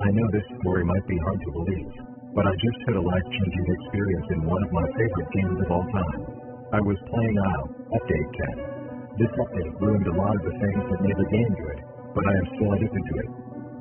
I know this story might be hard to believe, but I just had a life-changing experience in one of my favorite games of all time. I was playing IO, Update 10. This update ruined a lot of the things that made the game good, but I am still addicted to it.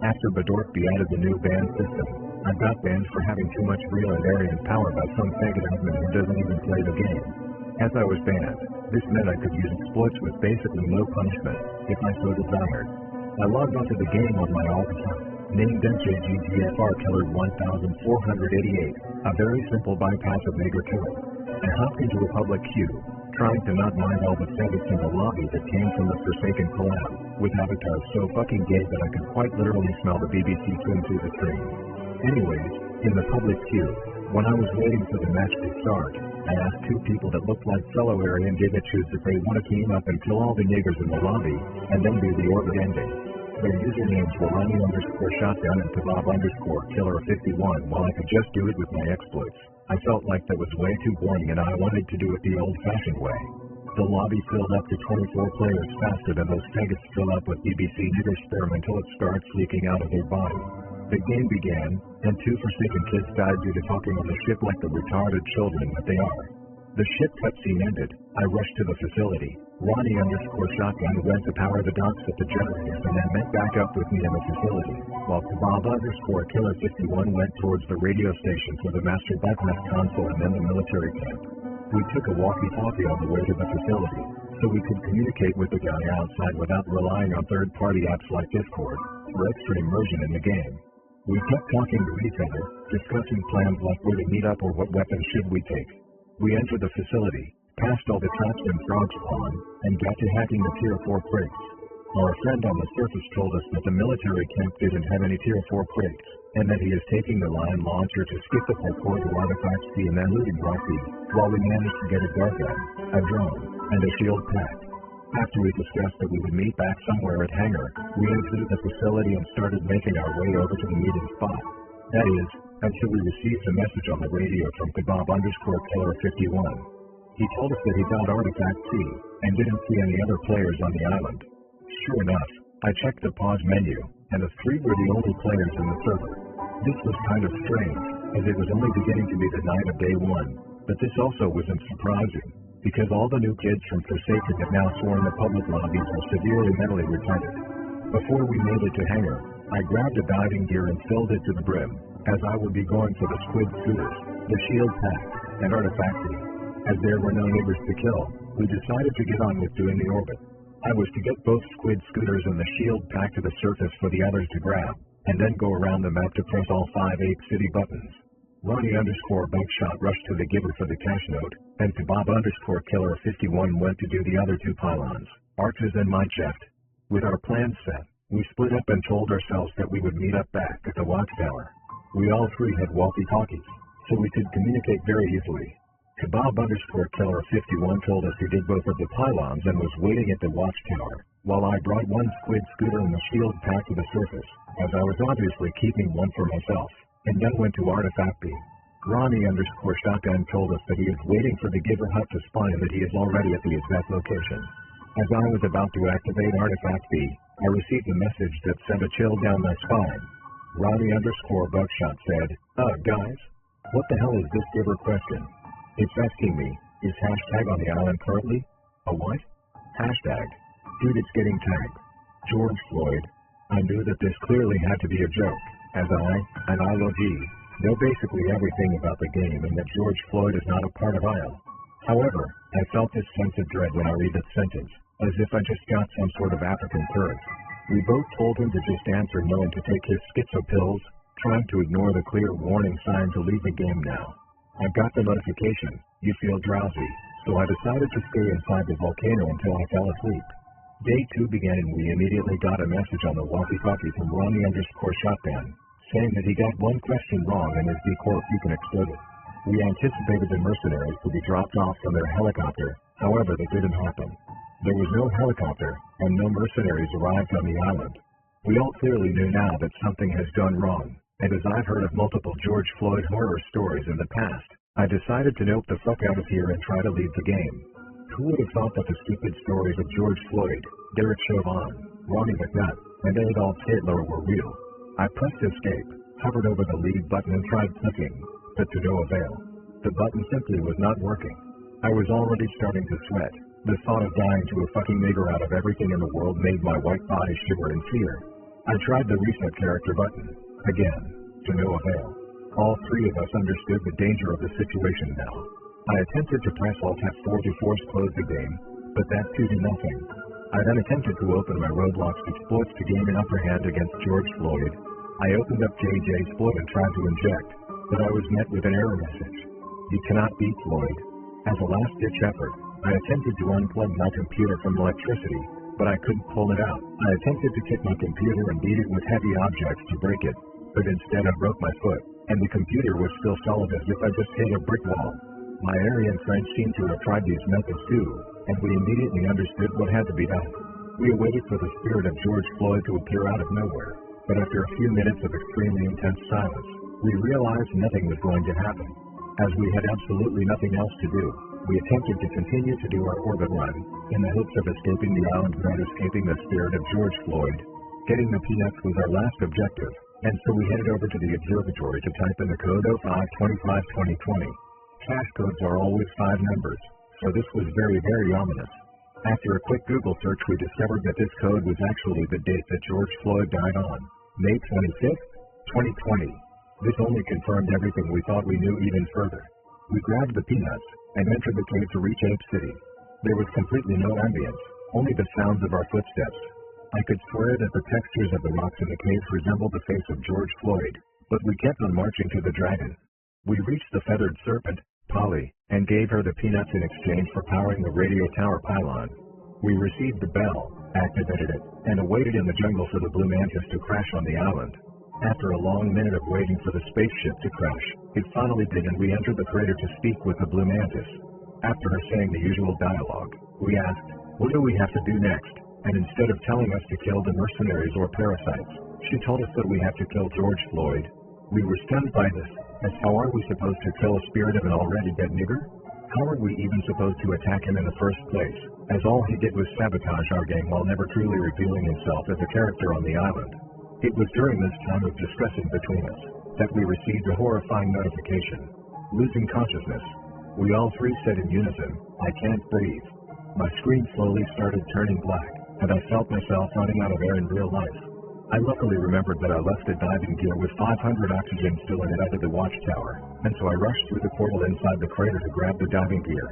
After Badorkby added the new ban system, I got banned for having too much real and Aryan power by some faggot admin who doesn't even play the game. As I was banned, this meant I could use exploits with basically no punishment, if I so desired. I logged onto the game on my alt account, named MJGTFR Killer 1488, a very simple bypass of Mager Killer. I hopped into a public queue, trying to not mind all the faggots in the lobby that came from the Forsaken collab, with avatars so fucking gay that I could quite literally smell the BBC tune through the screen. Anyways, in the public queue, when I was waiting for the match to start, I asked two people that looked like fellow Aryan gigachus if they want to team up and kill all the niggers in the lobby, and then do the orbit ending. Their usernames were Ronnie_Shotgun and Kebab_Killer51, while I could just do it with my exploits. I felt like that was way too boring and I wanted to do it the old-fashioned way. The lobby filled up to 24 players faster than those faggots fill up with BBC nigger sperm until it starts leaking out of their body. The game began, and two Forsaken kids died due to talking on the ship like the retarded children that they are. The ship cutscene ended. I rushed to the facility. Ronnie_Shotgun went to power the docks at the generators and then met back up with me in the facility, while Kebab_Killer51 went towards the radio station for the master bypass console and then the military camp. We took a walkie-talkie on the way to the facility, so we could communicate with the guy outside without relying on third-party apps like Discord for extra immersion in the game. We kept talking to each other, discussing plans like where to meet up or what weapons should we take. We entered the facility, passed all the traps and frog spawn, and got to hacking the Tier 4 crates. Our friend on the surface told us that the military camp didn't have any Tier 4 crates, and that he is taking the line launcher to skip the parkour to Artifact C and then looting Rock B, while we managed to get a dart gun, a drone, and a shield pack. After we discussed that we would meet back somewhere at Hangar, we exited the facility and started making our way over to the meeting spot. That is, until we received a message on the radio from Kebab_Killer51. He told us that he found Artifact C, and didn't see any other players on the island. Sure enough, I checked the pause menu, and the three were the only players in the server. This was kind of strange, as it was only beginning to be the night of day one, but this also wasn't surprising, because all the new kids from Forsaken have now sworn the public lobbies are severely mentally retarded. Before we made it to Hangar, I grabbed a diving gear and filled it to the brim, as I would be going for the squid scooters, the shield pack, and artifactory. As there were no niggers to kill, we decided to get on with doing the orbit. I was to get both squid scooters and the shield pack to the surface for the others to grab, and then go around the map to press all 5 8 city buttons. Ronnie_Buckshot rushed to the giver for the cash note, and Kebab_Killer51 went to do the other two pylons, arches and my chest. With our plans set, we split up and told ourselves that we would meet up back at the watchtower. We all three had walkie-talkies, so we could communicate very easily. Kebab_Killer51 told us he did both of the pylons and was waiting at the watchtower, while I brought one squid scooter and the shield pack to the surface, as I was obviously keeping one for myself, and then went to Artifact B. Ronnie_Shotgun told us that he is waiting for the giver hut to spawn and that he is already at the exact location. As I was about to activate Artifact B, I received a message that sent a chill down my spine. Ronnie_Buckshot said, guys, what the hell is this giver question? It's asking me, is hashtag on the island currently? A what? Hashtag. Dude, it's getting tagged. George Floyd. I knew that this clearly had to be a joke, as I know basically everything about the game and that George Floyd is not a part of IO. However, I felt this sense of dread when I read that sentence, as if I just got some sort of African curse. We both told him to just answer no and to take his schizo pills, trying to ignore the clear warning sign to leave the game now. I got the notification, you feel drowsy, so I decided to stay inside the volcano until I fell asleep. Day 2 began and we immediately got a message on the walkie-talkie from Ronnie_Shotgun, saying that he got one question wrong and his D-Corp Beacon exploded. We anticipated the mercenaries to be dropped off from their helicopter, however that didn't happen. There was no helicopter, and no mercenaries arrived on the island. We all clearly knew now that something has gone wrong, and as I've heard of multiple George Floyd horror stories in the past, I decided to nope the fuck out of here and try to leave the game. Who would have thought that the stupid stories of George Floyd, Derek Chauvin, Ronnie McNutt, and Adolf Hitler were real? I pressed escape, hovered over the leave button and tried clicking, but to no avail. The button simply was not working. I was already starting to sweat. The thought of dying to a fucking nigger out of everything in the world made my white body shiver in fear. I tried the reset character button. Again, to no avail. All three of us understood the danger of the situation now. I attempted to press Alt F4 to force close the game, but that too did nothing. I then attempted to open my Roblox exploits to gain an upper hand against George Floyd. I opened up JJ's exploit and tried to inject, but I was met with an error message. You cannot beat Floyd. As a last-ditch effort, I attempted to unplug my computer from electricity, but I couldn't pull it out. I attempted to kick my computer and beat it with heavy objects to break it, but instead I broke my foot, and the computer was still solid as if I just hit a brick wall. My Aryan friends seemed to have tried these methods too, and we immediately understood what had to be done. We awaited for the spirit of George Floyd to appear out of nowhere, but after a few minutes of extremely intense silence, we realized nothing was going to happen. As we had absolutely nothing else to do, we attempted to continue to do our orbit run, in the hopes of escaping the island and escaping the spirit of George Floyd. Getting the peanuts was our last objective, and so we headed over to the observatory to type in the code 05252020. Cache codes are always 5 numbers, so this was very ominous. After a quick Google search, we discovered that this code was actually the date that George Floyd died on, May 25th, 2020. This only confirmed everything we thought we knew even further. We grabbed the peanuts and entered the cave to reach Ape City. There was completely no ambience, only the sounds of our footsteps. I could swear that the textures of the rocks in the caves resembled the face of George Floyd, but we kept on marching to the dragon. We reached the feathered serpent, Polly, and gave her the peanuts in exchange for powering the radio tower pylon. We received the bell, activated it, and awaited in the jungle for the blue mantis to crash on the island. After a long minute of waiting for the spaceship to crash, it finally did, and we entered the crater to speak with the blue mantis. After her saying the usual dialogue, we asked, "What do we have to do next?" And instead of telling us to kill the mercenaries or parasites, she told us that we have to kill George Floyd. We were stunned by this, as how are we supposed to kill a spirit of an already dead nigger? How are we even supposed to attack him in the first place, as all he did was sabotage our game while never truly revealing himself as a character on the island? It was during this time of discussing between us that we received a horrifying notification. Losing consciousness. We all three said in unison, "I can't breathe." My screen slowly started turning black, and I felt myself running out of air in real life. I luckily remembered that I left the diving gear with 500 oxygen still in it out of the watchtower, and so I rushed through the portal inside the crater to grab the diving gear.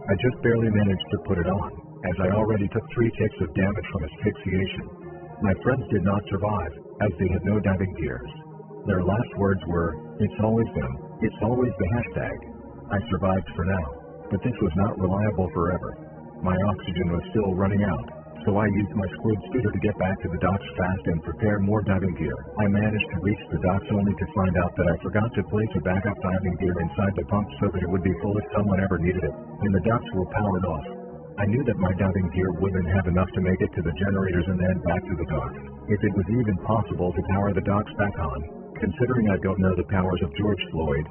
I just barely managed to put it on, as I already took 3 ticks of damage from asphyxiation. My friends did not survive, as they had no diving gears. Their last words were, "It's always them, it's always the hashtag." I survived for now, but this was not reliable forever. My oxygen was still running out, so I used my squid scooter to get back to the docks fast and prepare more diving gear. I managed to reach the docks only to find out that I forgot to place a backup diving gear inside the pump so that it would be full if someone ever needed it, and the docks were powered off. I knew that my diving gear wouldn't have enough to make it to the generators and then back to the docks, if it was even possible to power the docks back on, considering I don't know the powers of George Floyd.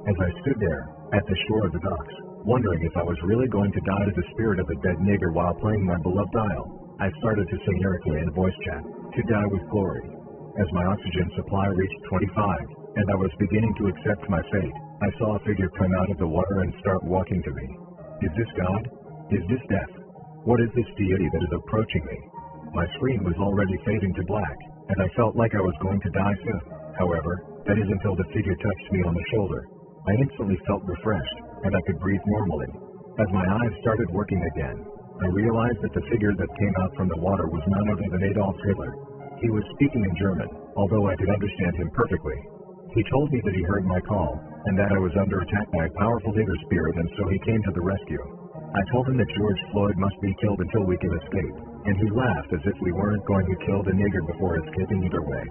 As I stood there, at the shore of the docks, wondering if I was really going to die to the spirit of the dead nigger while playing my beloved Isle, I started to sing lyrically in voice chat, "To die with glory." As my oxygen supply reached 25, and I was beginning to accept my fate, I saw a figure come out of the water and start walking to me. Is this God? Is this death? What is this deity that is approaching me? My screen was already fading to black, and I felt like I was going to die soon. However, that is until the figure touched me on the shoulder. I instantly felt refreshed, and I could breathe normally. As my eyes started working again, I realized that the figure that came out from the water was none other than Adolf Hitler. He was speaking in German, although I could understand him perfectly. He told me that he heard my call, and that I was under attack by a powerful nigger spirit, and so he came to the rescue. I told him that George Floyd must be killed until we can escape, and he laughed as if we weren't going to kill the nigger before escaping either way.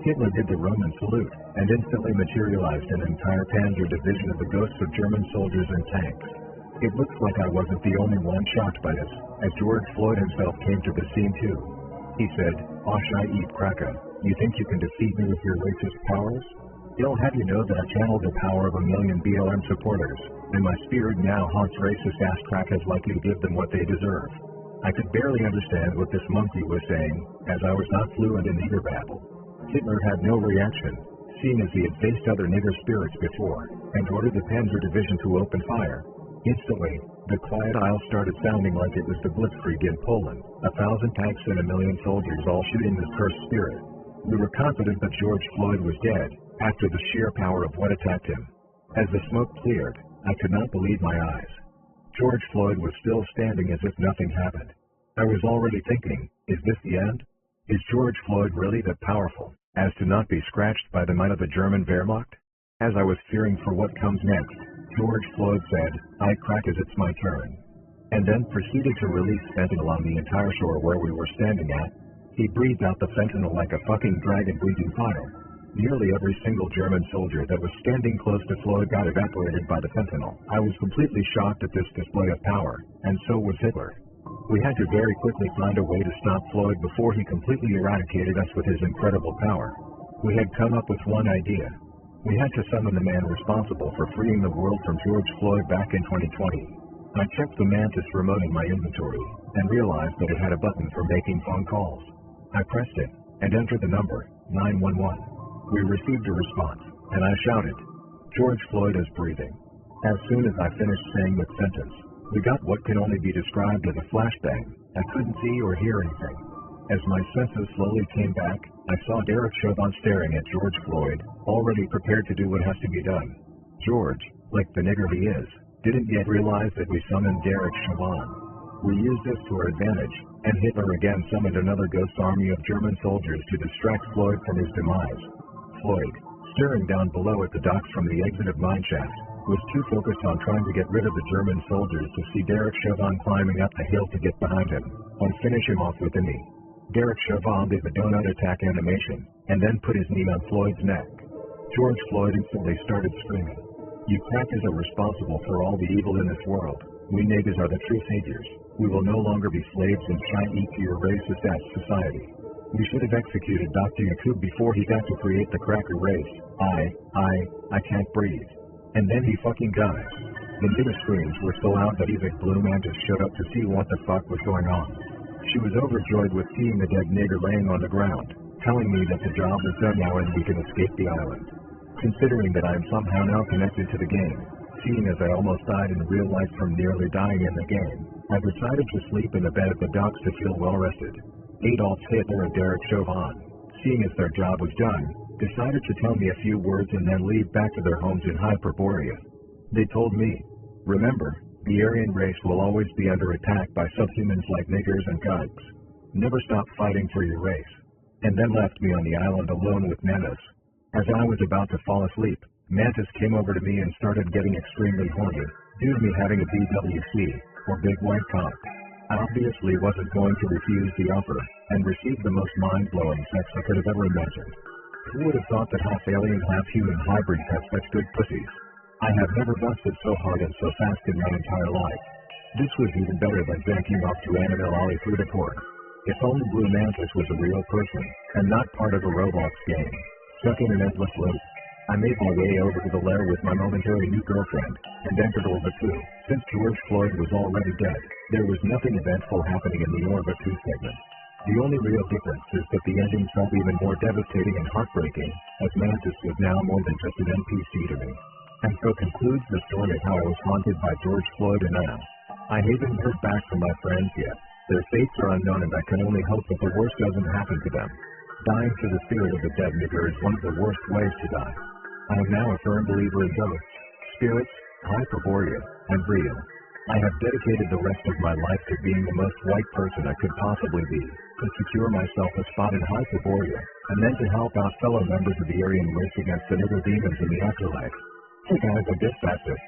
Hitler did the Roman salute, and instantly materialized an entire panzer division of the ghosts of German soldiers and tanks. It looks like I wasn't the only one shocked by this, as George Floyd himself came to the scene too. He said, "Osh I eat cracker, you think you can defeat me with your racist powers? You'll have you know that I channeled the power of 1,000,000 BLM supporters, and my spirit now haunts racist ass crackers like you to give them what they deserve." I could barely understand what this monkey was saying, as I was not fluent in nigger babble. Hitler had no reaction, seeing as he had faced other nigger spirits before, and ordered the Panzer Division to open fire. Instantly, the quiet aisle started sounding like it was the Blitzkrieg in Poland, 1,000 tanks and 1,000,000 soldiers all shooting this cursed spirit. We were confident that George Floyd was dead, after the sheer power of what attacked him. As the smoke cleared, I could not believe my eyes. George Floyd was still standing as if nothing happened. I was already thinking, is this the end? Is George Floyd really that powerful, as to not be scratched by the might of the German Wehrmacht? As I was fearing for what comes next, George Floyd said, "I crack as it's my turn," and then proceeded to release fentanyl on the entire shore where we were standing at. He breathed out the fentanyl like a fucking dragon breathing fire. Nearly every single German soldier that was standing close to Floyd got evaporated by the fentanyl. I was completely shocked at this display of power, and so was Hitler. We had to very quickly find a way to stop Floyd before he completely eradicated us with his incredible power. We had come up with one idea. We had to summon the man responsible for freeing the world from George Floyd back in 2020. I checked the Mantis remote in my inventory, and realized that it had a button for making phone calls. I pressed it, and entered the number, 911. We received a response, and I shouted, "George Floyd is breathing." As soon as I finished saying that sentence, we got what can only be described as a flashbang. I couldn't see or hear anything. As my senses slowly came back, I saw Derek Chauvin staring at George Floyd, already prepared to do what has to be done. George, like the nigger he is, didn't yet realize that we summoned Derek Chauvin. We used this to our advantage, and Hitler again summoned another ghost army of German soldiers to distract Floyd from his demise. Floyd, staring down below at the docks from the exit of mineshaft, was too focused on trying to get rid of the German soldiers to see Derek Chauvin climbing up the hill to get behind him, and finish him off with a knee. Derek Chauvin did the donut attack animation, and then put his knee on Floyd's neck. George Floyd instantly started screaming, "You crackers are responsible for all the evil in this world. We niggas are the true saviors. We will no longer be slaves and try to eat to your racist-ass society. We should have executed Dr. Yakub before he got to create the cracker race. I can't breathe." And then he fucking died. The nigger screams were so loud that even Blue Mantis showed up to see what the fuck was going on. She was overjoyed with seeing the dead nigger laying on the ground, telling me that the job was done now and we can escape the island. Considering that I am somehow now connected to the game, seeing as I almost died in real life from nearly dying in the game, I decided to sleep in the bed at the docks to feel well rested. Adolf Hitler and Derek Chauvin, seeing as their job was done, decided to tell me a few words and then leave back to their homes in Hyperborea. They told me, "Remember, the Aryan race will always be under attack by subhumans like niggers and gugs. Never stop fighting for your race," and then left me on the island alone with Mantis. As I was about to fall asleep, Mantis came over to me and started getting extremely horny, due to me having a BWC, or big white cock. I obviously wasn't going to refuse the offer, and received the most mind-blowing sex I could have ever imagined. Who would have thought that half-alien, half-human hybrids have such good pussies? I have never busted so hard and so fast in my entire life. This was even better than janking off to Annabelle Ollie through the port. If only Blue Mantis was a real person, and not part of a Roblox game. Stuck in an endless loop, I made my way over to the lair with my momentary new girlfriend, and entered Orbit 2. Since George Floyd was already dead, there was nothing eventful happening in the Orbit 2 segment. The only real difference is that the ending felt even more devastating and heartbreaking, as Mantis was now more than just an NPC to me. And so concludes the story of how I was haunted by George Floyd and Anna. I haven't heard back from my friends yet. Their fates are unknown and I can only hope that the worst doesn't happen to them. Dying to the spirit of the dead nigger is one of the worst ways to die. I am now a firm believer in ghosts, spirits, Hyperborea, and real. I have dedicated the rest of my life to being the most white person I could possibly be, to secure myself a spot in Hyperborea, and then to help out fellow members of the Aryan race against the nigger demons in the afterlife. Hey guys, I dispatched it.